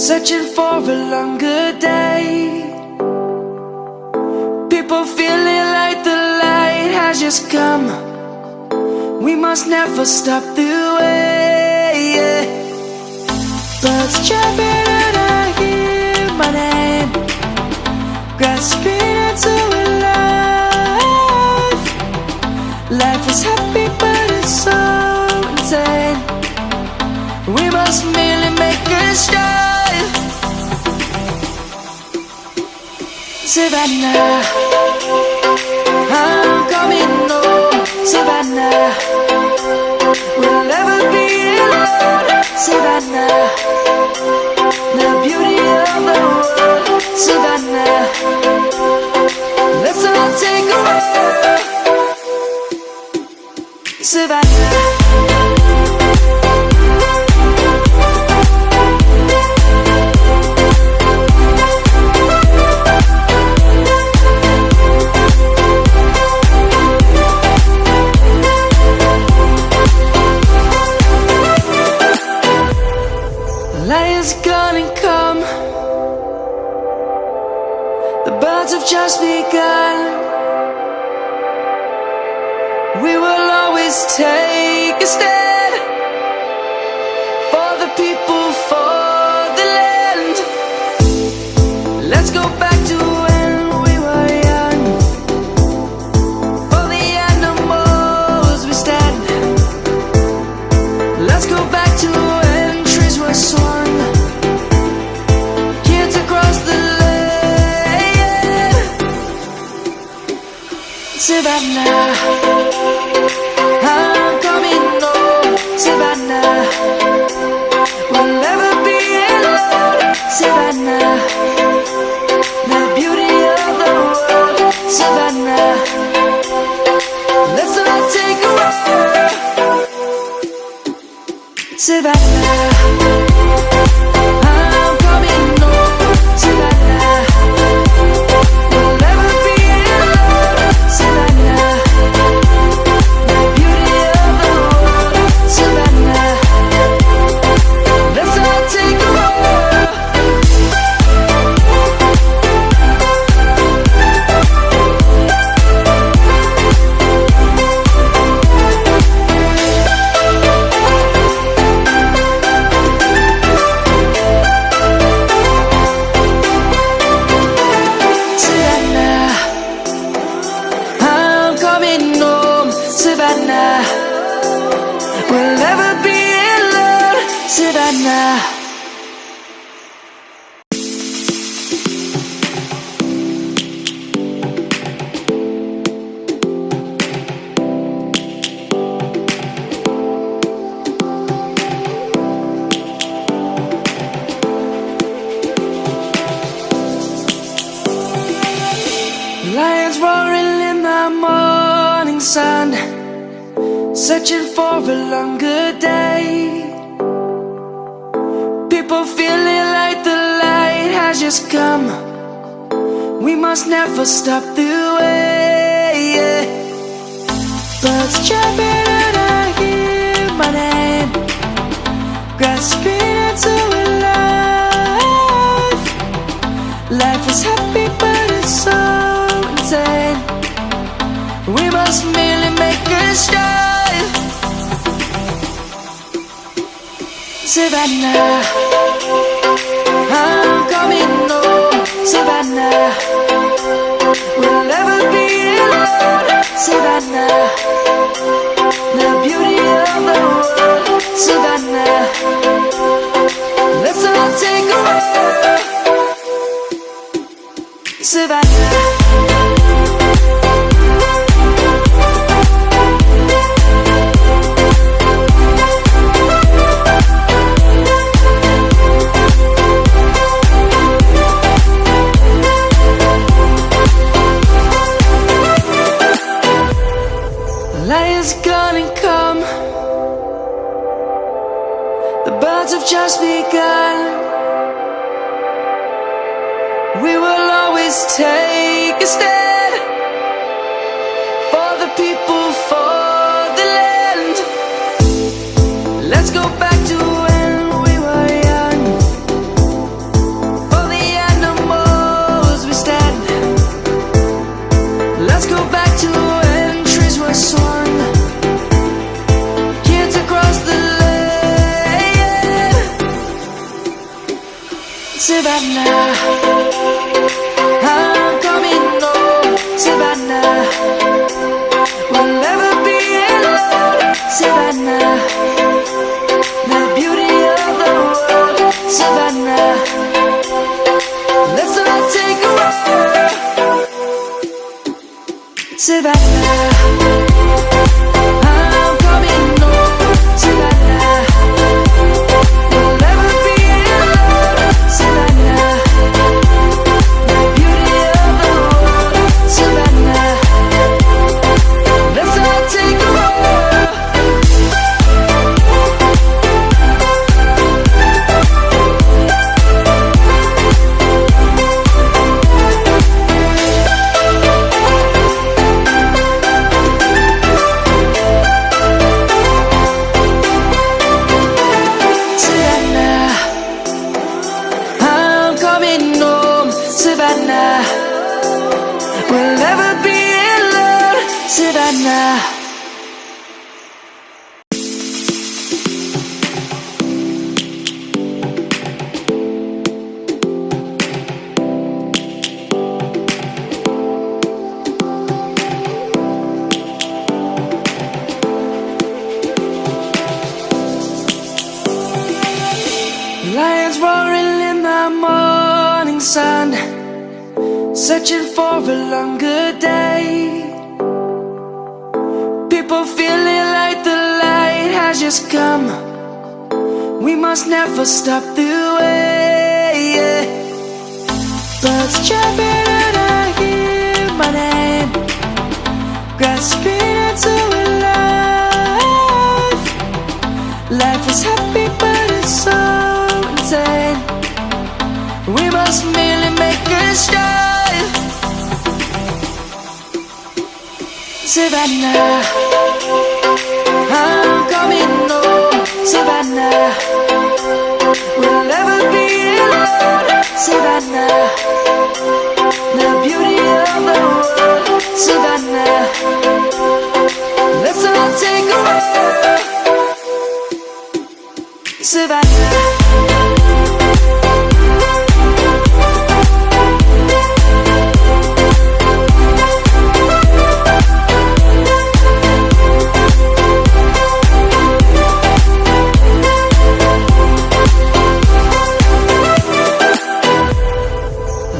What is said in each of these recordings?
searching for a longer day. People feeling like the light has just come. We must never stop the way. Birds chirping and I hear my name, grasping into a life. Life is happy but it's so insane. We must merely make a start. Savannah, I'm coming home. Savannah, we'll never be alone. Savannah, the beauty of the world. Savannah, let's all take a walk. Savannah. Lion's gonna come. The birds have just begun. We will always take a stand for the people, for the land. Let's go back to when we were young. For the animals we stand. Let's go back to when trees were swung. Kids across the land. Savannah, I'm coming home. Savannah, we'll never be alone. Savannah, the beauty of the world. Savannah, let's all take a walk. Savannah, I'm coming home. Savannah, we'll never be alone. Savannah, the beauty of the world. Savannah, let's all take a walk. Savannah, we'll never be alone. Savannah. Lions roaring in the morning sun, searching for a longer day. People feeling like the light has just come. We must never stop the way. Birds chirping and I hear my name, grasping into a life. Life is happy but it's so insane. We must merely make a start. Savannah, I'm coming home. Savannah, we'll never be alone. Savannah, the beauty of the world. Savannah, let's all take a walk. Savannah. Lion's gonna come. The birds have just begun. We will always take a stand for the people, for the land. Let's go back to when we were young. Savannah, I'm coming home, Savannah. We'll never be alone, Savannah. The beauty of the world, Savannah. Let's all take a walk. Savannah, we'll never be alone, Savannah. Lions roaring in the morning sun, searching for a longer day. People feeling like the light has just come. We must never stop the way. Birds chirping and I hear my name, grasping into a life. Life is happy but it's so insane. We must merely make a start. Savannah, I'm coming home, Savannah. We'll never be alone, Savannah. The beauty of the world, Savannah. Let's all take a walk, Savannah.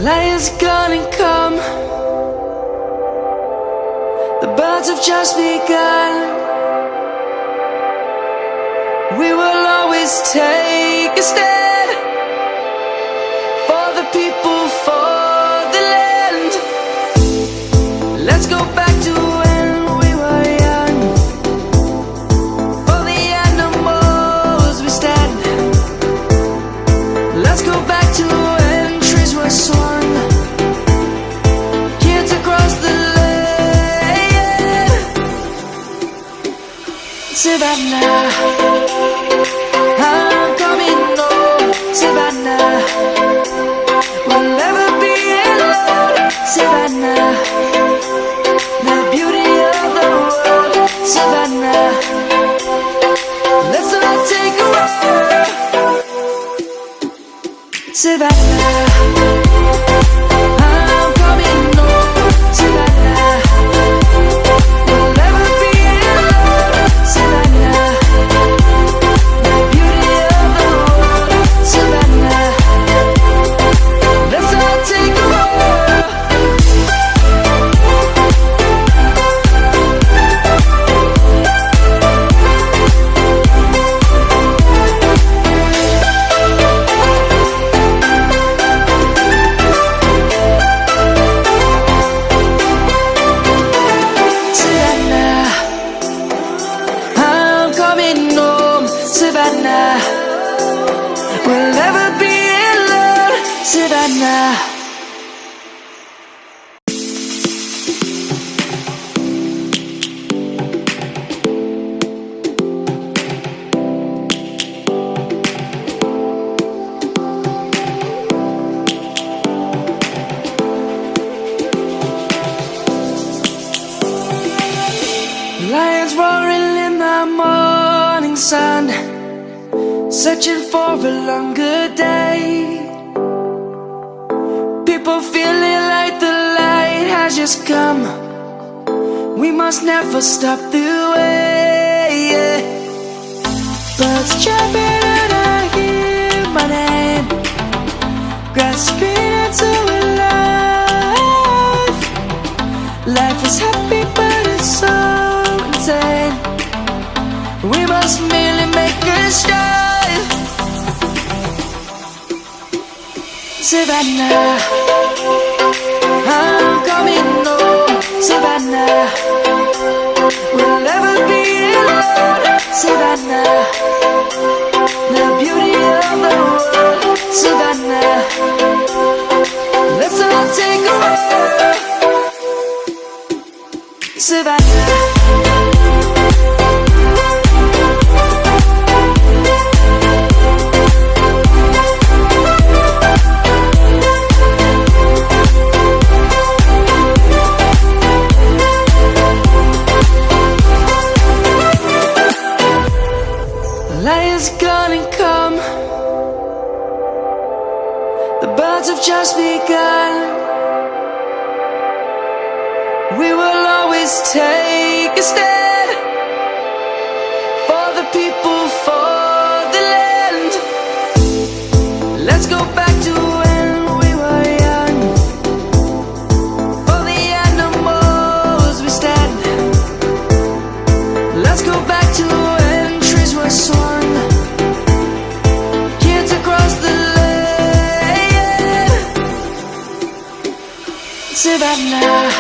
Light is gonna come. The birds have just begun. We will always take a stand for the people, for the land. Let's go back to when we were young. For the animals we stand. Let's go back to when trees were swung. Savannah, I'm coming home, Savannah. We'll never be alone, Savannah. The beauty of the world, Savannah. Let's all take a walk, Savannah. I'm coming home, Savannah. We'll never be alone, Savannah. The beauty of the world, Savannah. Let's all take a walk. Savannah, we'll never be alone, Savannah. Lions roaring in the morning sun, searching for a longer day. People feeling like the light has just come. We must never stop the way. Birds chirping and I hear my name, grasping into a life. Life is happy must merely make a start. Savannah, I'm coming home. Savannah, we'll never be alone. Savannah, the beauty of the world. Savannah, let's all take a walk. Savannah. Light is gonna come. The birds have just begun. We will always take a stand for the people, for the land. Let's go back to when we were young. For the animals we stand. Let's go back to when trees were swung. Kids across the land. Savannah,